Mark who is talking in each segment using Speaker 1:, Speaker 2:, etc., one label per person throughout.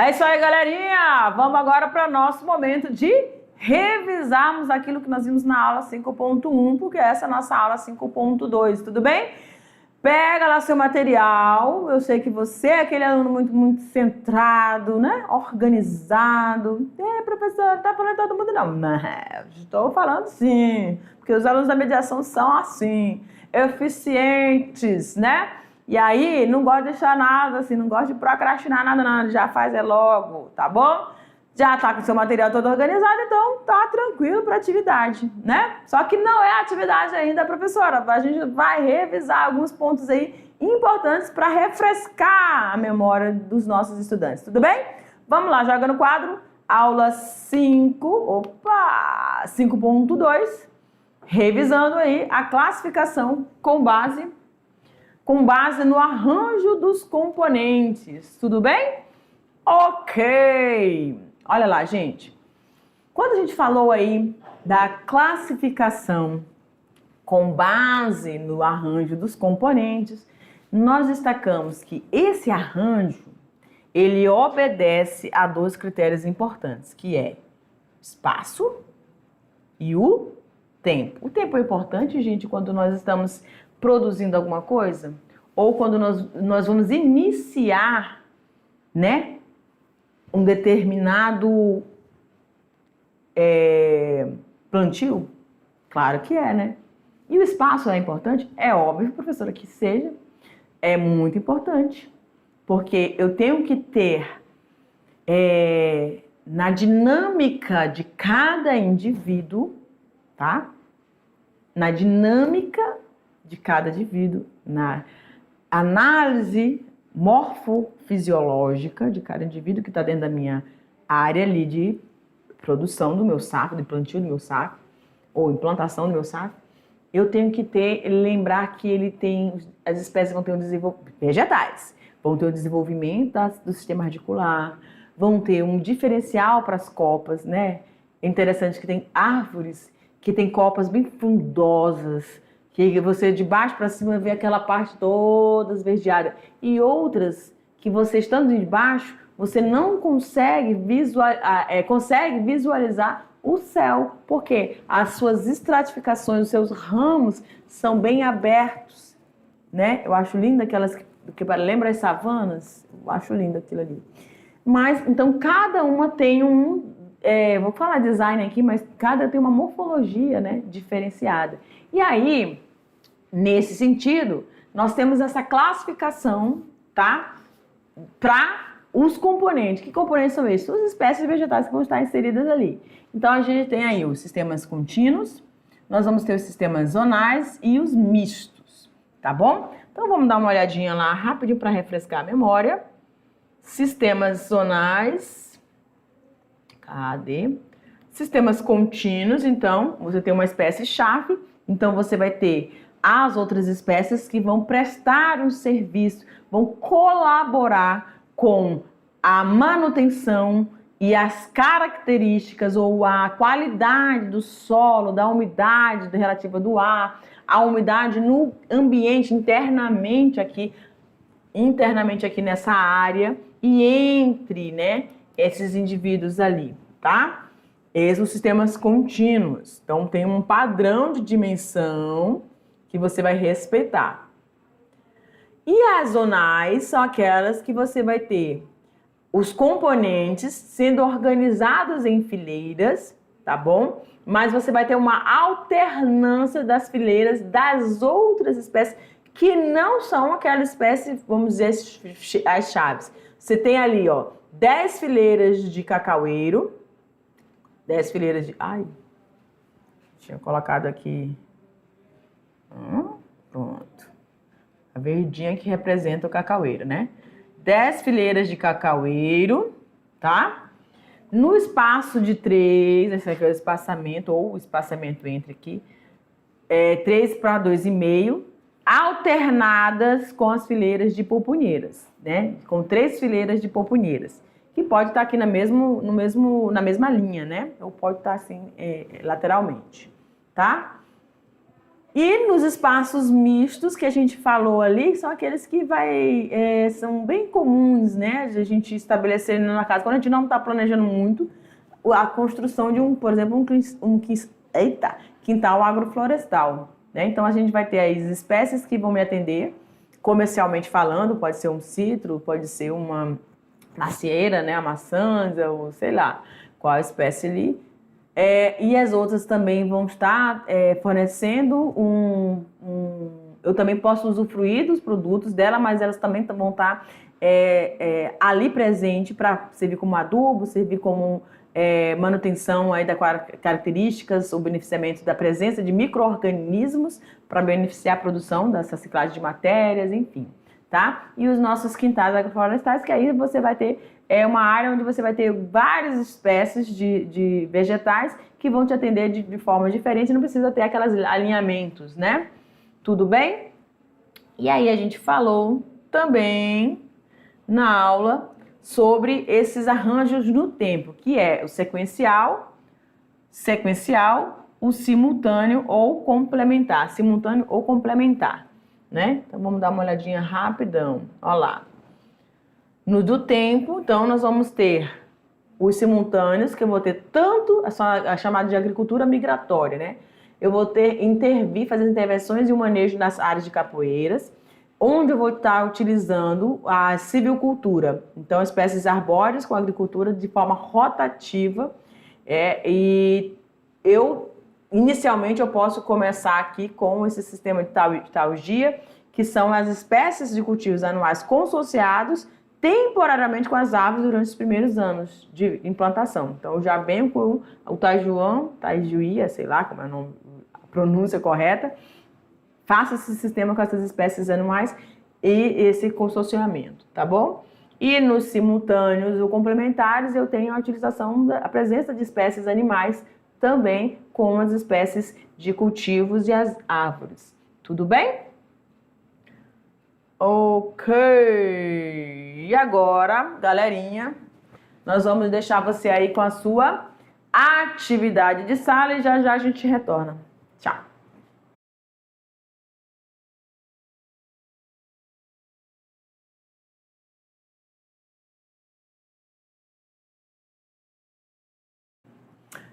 Speaker 1: É isso aí, galerinha! Vamos agora para o nosso momento de revisarmos aquilo que nós vimos na aula 5.1, porque essa é a nossa aula 5.2, tudo bem? Pega lá seu material, eu sei que você é aquele aluno muito centrado, né? Organizado. Professor, não tá falando todo mundo não. Não, estou falando sim, porque os alunos da mediação são assim, eficientes, né? E aí, não gosta de deixar nada assim, não gosta de procrastinar nada não, já faz logo, tá bom? Já tá com o seu material todo organizado, então tá tranquilo para atividade, né? Só que não é atividade ainda, professora. A gente vai revisar alguns pontos aí importantes para refrescar a memória dos nossos estudantes, tudo bem? Vamos lá, joga no quadro, aula 5.2, revisando aí a classificação com base no arranjo dos componentes, tudo bem? Ok! Olha lá, gente. Quando a gente falou aí da classificação com base no arranjo dos componentes, nós destacamos que esse arranjo, ele obedece a dois critérios importantes, que é espaço e o tempo. O tempo é importante, gente, quando nós estamos produzindo alguma coisa, ou quando nós vamos iniciar, né, um determinado plantio? Claro que é, né? E o espaço é importante? É óbvio, professora, que seja. É muito importante, porque eu tenho que ter na dinâmica de cada indivíduo, tá? Na dinâmica de cada indivíduo, na análise morfofisiológica de cada indivíduo que está dentro da minha área ali de produção do meu saco, de plantio do meu saco, ou implantação do meu saco, eu tenho que lembrar que ele tem, as espécies vão ter vegetais, vão ter o desenvolvimento do sistema radicular, vão ter um diferencial para as copas, né? É interessante que tem árvores que tem copas bem frondosas, que você de baixo para cima vê aquela parte toda esverdeada, e outras que você estando de baixo, você não consegue visualizar o céu, porque as suas estratificações, os seus ramos são bem abertos, né? Eu acho lindo aquelas que lembra as savanas, eu acho lindo aquilo ali. Mas, então, cada uma tem vou falar design aqui, mas cada tem uma morfologia, né, diferenciada. E aí, nesse sentido, nós temos essa classificação, tá? Para os componentes. Que componentes são esses? São as espécies vegetais que vão estar inseridas ali. Então, a gente tem aí os sistemas contínuos, nós vamos ter os sistemas zonais e os mistos, tá bom? Então, vamos dar uma olhadinha lá rapidinho para refrescar a memória. Sistemas zonais. Cadê? Sistemas contínuos, então, você tem uma espécie-chave, então você vai ter as outras espécies que vão prestar um serviço, vão colaborar com a manutenção e as características ou a qualidade do solo, da umidade relativa do ar, a umidade no ambiente, internamente aqui nessa área e entre, né, esses indivíduos ali, tá? Esses são os sistemas contínuos. Então, tem um padrão de dimensão que você vai respeitar. E as zonais são aquelas que você vai ter os componentes sendo organizados em fileiras, tá bom? Mas você vai ter uma alternância das fileiras das outras espécies que não são aquela espécie, vamos dizer, as chaves. Você tem ali, ó, 10 fileiras de cacaueiro, 10 fileiras de... Ai, tinha colocado aqui... pronto. A verdinha que representa o cacaueiro, né? 10 fileiras de cacaueiro, tá? No espaço de 3, esse aqui é o espaçamento, ou o espaçamento entre aqui, 3 para 2,5, alternadas com as fileiras de pupunheiras, né? Com 3 fileiras de pupunheiras, que pode estar aqui na mesma linha, né? Ou pode estar assim, lateralmente, tá? E nos espaços mistos que a gente falou ali, são aqueles que são bem comuns, né, de a gente estabelecer na casa. Quando a gente não está planejando muito, a construção de por exemplo, quintal agroflorestal, né? Então a gente vai ter as espécies que vão me atender, comercialmente falando, pode ser um citro, pode ser uma macieira, né, a maçanza, ou sei lá, qual a espécie ali. E as outras também vão estar fornecendo eu também posso usufruir dos produtos dela, mas elas também vão estar ali presente para servir como adubo, servir como manutenção aí das características, o beneficiamento da presença de micro-organismos para beneficiar a produção dessa ciclagem de matérias, enfim, tá? E os nossos quintais agroflorestais, que aí você vai ter uma área onde você vai ter várias espécies de vegetais que vão te atender de forma diferente, não precisa ter aqueles alinhamentos, né? Tudo bem? E aí a gente falou também na aula sobre esses arranjos no tempo, que é o sequencial, o simultâneo ou complementar, né? Então vamos dar uma olhadinha rapidão, olha lá. No do tempo, então nós vamos ter os simultâneos, que eu vou ter tanto a chamada de agricultura migratória, né? Eu vou fazer intervenções e o manejo nas áreas de capoeiras, onde eu vou estar utilizando a silvicultura, então espécies arbóreas com agricultura de forma rotativa, e inicialmente eu posso começar aqui com esse sistema de taugia, que são as espécies de cultivos anuais consociados temporariamente com as árvores durante os primeiros anos de implantação. Então, eu já venho com o taijuía, sei lá como é a pronúncia correta, faço esse sistema com essas espécies anuais e esse consorciamento, tá bom? E nos simultâneos ou complementares, eu tenho a presença de espécies animais também com as espécies de cultivos e as árvores. Tudo bem? Ok, e agora, galerinha, nós vamos deixar você aí com a sua atividade de sala e já já a gente retorna. Tchau.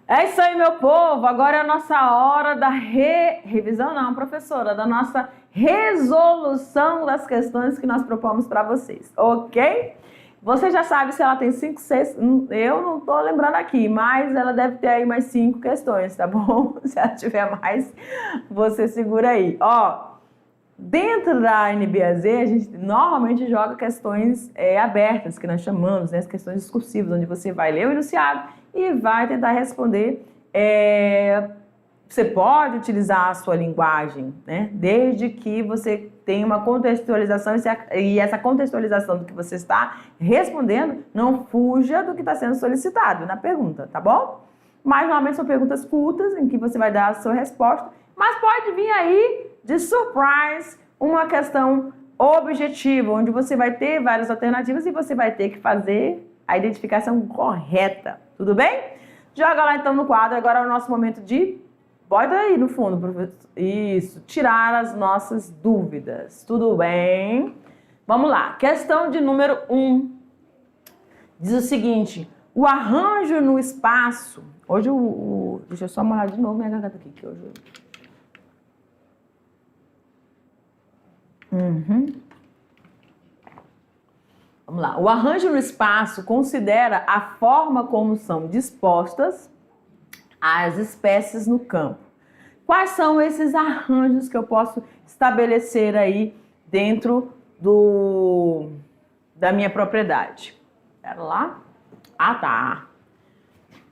Speaker 1: É isso aí, meu povo. Agora é a nossa hora da revisão, não, professora, da nossa resolução das questões que nós propomos para vocês, ok? Você já sabe se ela tem 5, 6, eu não estou lembrando aqui, mas ela deve ter aí mais 5 questões, tá bom? Se ela tiver mais, você segura aí. Ó, dentro da NBAZ, a gente normalmente joga questões abertas, que nós chamamos, né, as questões discursivas, onde você vai ler o enunciado e vai tentar responder. Você pode utilizar a sua linguagem, né, desde que você tenha uma contextualização e essa contextualização do que você está respondendo não fuja do que está sendo solicitado na pergunta, tá bom? Mas normalmente são perguntas curtas em que você vai dar a sua resposta, mas pode vir aí de surprise uma questão objetiva, onde você vai ter várias alternativas e você vai ter que fazer a identificação correta. Tudo bem? Joga lá então no quadro. Agora é o nosso momento de... Bota aí no fundo, professor. Isso, tirar as nossas dúvidas. Tudo bem? Vamos lá. Questão de número 1. Diz o seguinte: o arranjo no espaço... Hoje deixa eu só molhar de novo minha garganta aqui, que hoje... Vamos lá. O arranjo no espaço considera a forma como são dispostas as espécies no campo. Quais são esses arranjos que eu posso estabelecer aí dentro da minha propriedade? Pera lá. Ah, tá.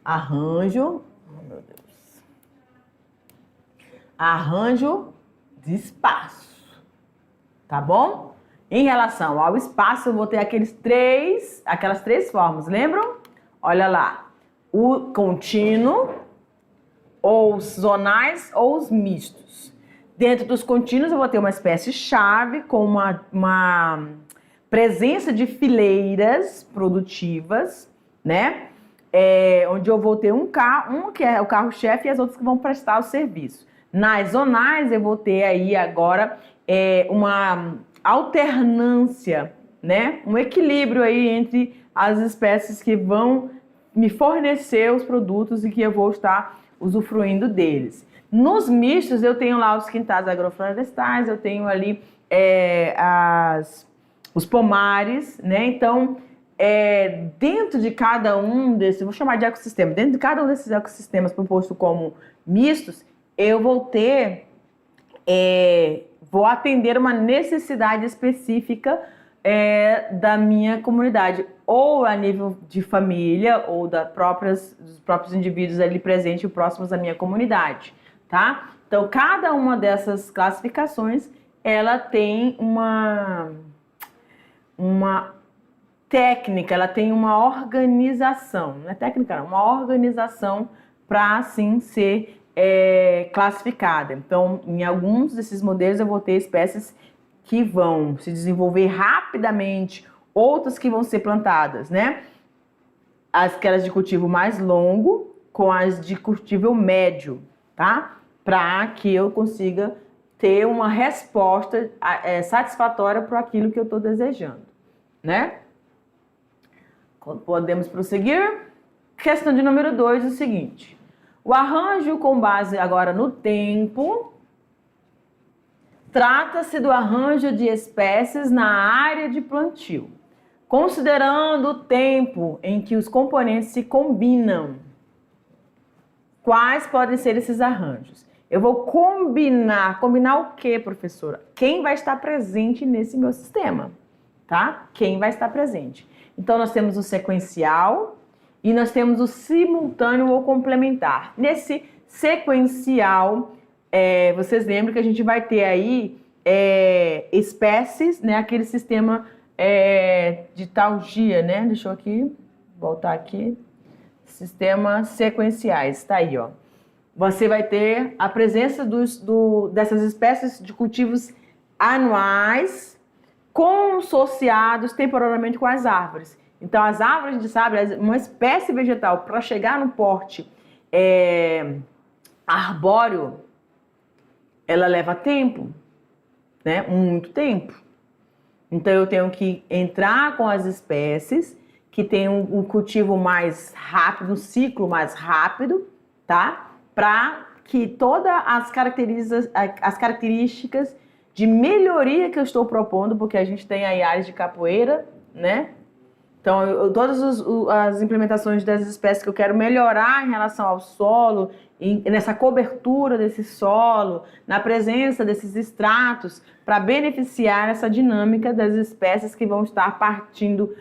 Speaker 1: Arranjo. Oh, meu Deus. Arranjo de espaço. Tá bom? Em relação ao espaço, eu vou ter aquelas três formas, lembram? Olha lá, o contínuo, ou os zonais, ou os mistos. Dentro dos contínuos, eu vou ter uma espécie-chave com uma presença de fileiras produtivas, né? Onde eu vou ter um que é o carro-chefe e as outras que vão prestar o serviço. Nas zonais eu vou ter aí agora uma alternância, né? Um equilíbrio aí entre as espécies que vão me fornecer os produtos e que eu vou estar usufruindo deles. Nos mistos eu tenho lá os quintais agroflorestais, eu tenho ali os pomares, né? Então, dentro de cada um desses, vou chamar de ecossistema, dentro de cada um desses ecossistemas proposto como mistos, eu vou ter, vou atender uma necessidade específica da minha comunidade, ou a nível de família, ou dos próprios indivíduos ali presentes e próximos à minha comunidade, tá? Então, cada uma dessas classificações, ela tem uma técnica, ela tem uma organização, não é técnica não, uma organização para assim ser classificada. Então, em alguns desses modelos eu vou ter espécies que vão se desenvolver rapidamente, outras que vão ser plantadas, né? Aquelas de cultivo mais longo com as de cultivo médio, tá? Para que eu consiga ter uma resposta satisfatória para aquilo que eu estou desejando, né? Podemos prosseguir? Questão de número 2, o seguinte. O arranjo com base agora no tempo. Trata-se do arranjo de espécies na área de plantio, considerando o tempo em que os componentes se combinam. Quais podem ser esses arranjos? Eu vou combinar o quê, professora? Quem vai estar presente nesse meu sistema, tá? Quem vai estar presente. Então, nós temos o sequencial e nós temos o simultâneo ou complementar. Nesse sequencial, vocês lembram que a gente vai ter aí espécies, né? Aquele sistema de Taugia, né? Deixa eu aqui, voltar aqui. Sistemas sequenciais, tá aí, ó. Você vai ter a presença dessas espécies de cultivos anuais consociados temporariamente com as árvores. Então, as árvores, a gente sabe, uma espécie vegetal, para chegar no porte arbóreo, ela leva tempo, né? Muito tempo. Então, eu tenho que entrar com as espécies que tem um cultivo mais rápido, um ciclo mais rápido, tá? Para que todas as características de melhoria que eu estou propondo, porque a gente tem aí áreas de capoeira, né? Então, todas as implementações das espécies que eu quero melhorar em relação ao solo, nessa cobertura desse solo, na presença desses extratos, para beneficiar essa dinâmica das espécies que vão estar partindo,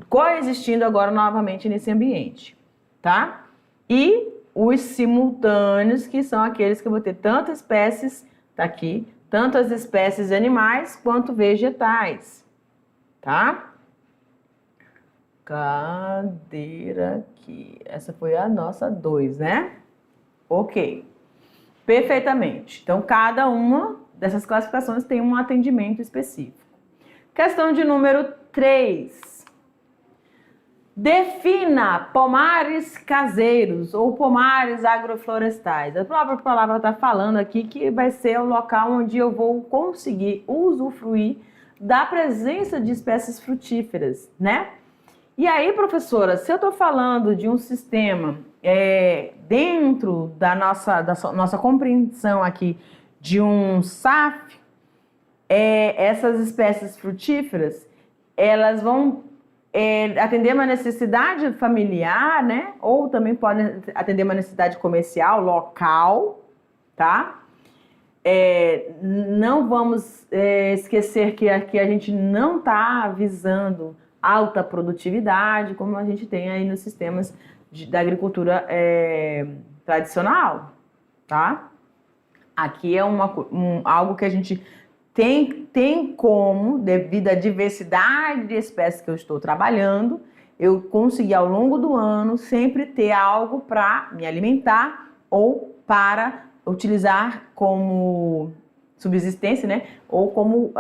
Speaker 1: coexistindo agora novamente nesse ambiente, tá? E os simultâneos, que são aqueles que eu vou ter tantas espécies, tá aqui, tantas espécies animais quanto vegetais. Tá? Cadeira aqui. Essa foi a nossa 2, né? Ok. Perfeitamente. Então, cada uma dessas classificações tem um atendimento específico. Questão de número 3. Defina pomares caseiros ou pomares agroflorestais. A própria palavra está falando aqui que vai ser o local onde eu vou conseguir usufruir da presença de espécies frutíferas, né? E aí, professora, se eu estou falando de um sistema dentro da nossa compreensão aqui de um SAF, essas espécies frutíferas, elas vão atender uma necessidade familiar, né? Ou também podem atender uma necessidade comercial, local, tá? Não vamos esquecer que aqui a gente não está visando alta produtividade, como a gente tem aí nos sistemas da agricultura tradicional, tá? Aqui é algo que a gente tem como, devido à diversidade de espécies que eu estou trabalhando, eu consegui ao longo do ano sempre ter algo para me alimentar ou para utilizar como subsistência, né? Ou como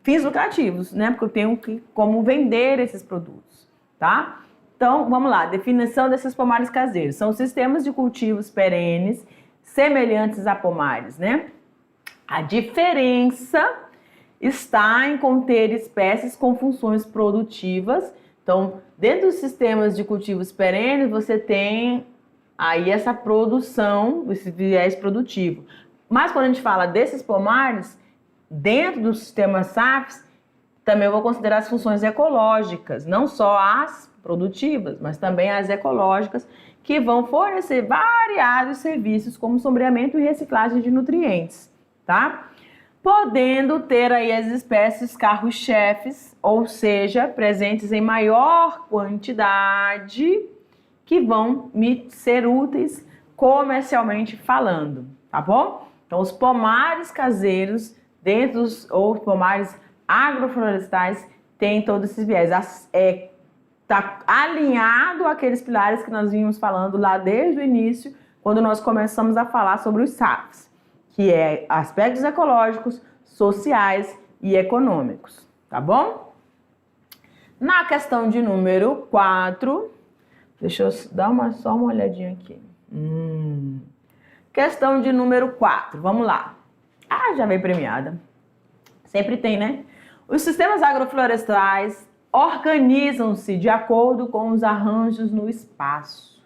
Speaker 1: fins lucrativos, né? Porque eu tenho como vender esses produtos, tá? Então, vamos lá. Definição desses pomares caseiros. São sistemas de cultivos perenes semelhantes a pomares, né? A diferença está em conter espécies com funções produtivas. Então, dentro dos sistemas de cultivos perenes, você tem aí essa produção, esse viés produtivo. Mas quando a gente fala desses pomares, dentro do sistema SAFs, também eu vou considerar as funções ecológicas, não só as produtivas, mas também as ecológicas, que vão fornecer variados serviços como sombreamento e reciclagem de nutrientes, tá? Podendo ter aí as espécies carro-chefes, ou seja, presentes em maior quantidade, que vão me ser úteis comercialmente falando, tá bom? Então, os pomares caseiros, dentro dos ou pomares agroflorestais, têm todos esses viés. Está alinhado àqueles pilares que nós vínhamos falando lá desde o início, quando nós começamos a falar sobre os SAFs, que é aspectos ecológicos, sociais e econômicos, tá bom? Na questão de número 4, deixa eu dar só uma olhadinha aqui. Questão de número 4, vamos lá. Ah, já veio premiada. Sempre tem, né? Os sistemas agroflorestais organizam-se de acordo com os arranjos no espaço.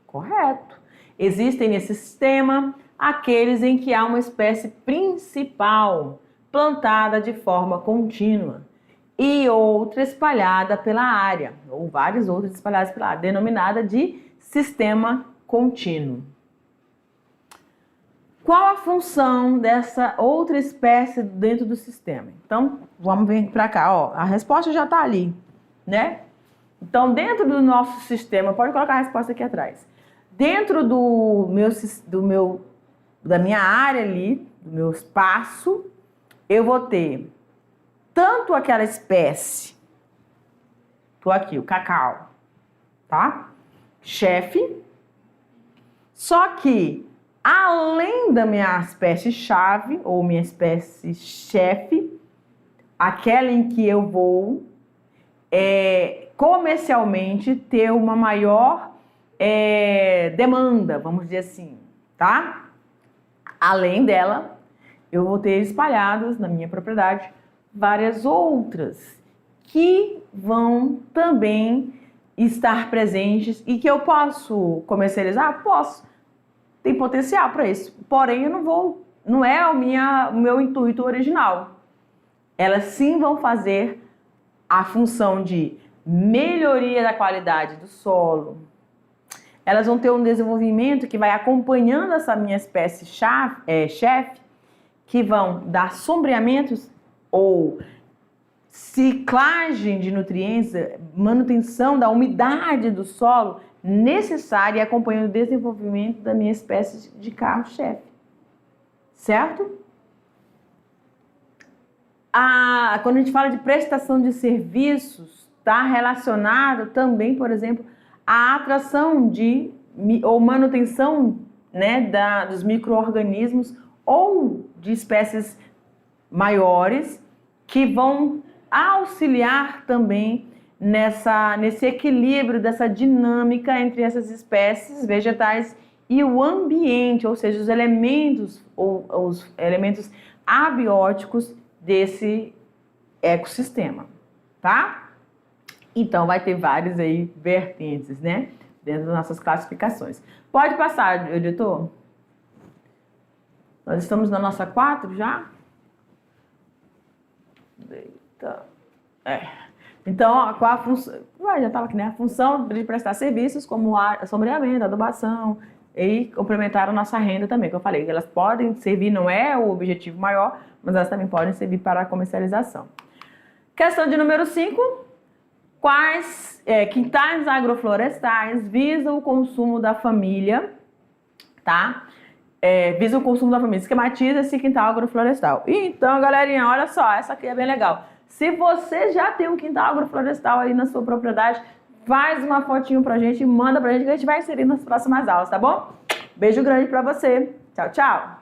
Speaker 1: Correto. Existem nesse sistema aqueles em que há uma espécie principal plantada de forma contínua e outra espalhada pela área, ou várias outras espalhadas pela área, denominada de sistema contínuo. Qual a função dessa outra espécie dentro do sistema? Então, vamos vir para cá, ó. A resposta já está ali, né? Então, dentro do nosso sistema, pode colocar a resposta aqui atrás. Dentro da minha área ali, do meu espaço, eu vou ter tanto aquela espécie, tô aqui, o cacau, tá? Chefe. Só que além da minha espécie-chave, ou minha espécie-chefe, aquela em que eu vou comercialmente ter uma maior demanda, vamos dizer assim, tá? Além dela, eu vou ter espalhadas na minha propriedade várias outras que vão também estar presentes e que eu posso comercializar? Posso. Tem potencial para isso. Porém, não é o meu intuito original. Elas sim vão fazer a função de melhoria da qualidade do solo. Elas vão ter um desenvolvimento que vai acompanhando essa minha espécie chefe, que vão dar sombreamentos ou ciclagem de nutrientes, manutenção da umidade do solo necessária e acompanhando o desenvolvimento da minha espécie de carro-chefe. Certo? Quando a gente fala de prestação de serviços, está relacionado também, por exemplo, à atração ou manutenção, né, dos micro-organismos ou de espécies maiores que vão auxiliar também nesse equilíbrio dessa dinâmica entre essas espécies vegetais e o ambiente, ou seja, os elementos abióticos desse ecossistema, tá? Então vai ter vários aí vertentes, né, dentro das nossas classificações. Pode passar, editor? Nós estamos na nossa 4 já? Eita. Então, ó, qual a função? Já estava aqui, né? A função de prestar serviços como sombreamento, adubação e complementar a nossa renda também, que eu falei, que elas podem servir, não é o objetivo maior, mas elas também podem servir para a comercialização. Questão de número 5. Quais quintais agroflorestais visam o consumo da família, tá? Visam o consumo da família. Esquematiza esse quintal agroflorestal. Então, galerinha, olha só, essa aqui é bem legal. Se você já tem um quintal agroflorestal aí na sua propriedade, faz uma fotinho pra gente e manda pra gente que a gente vai inserir nas próximas aulas, tá bom? Beijo grande pra você. Tchau, tchau!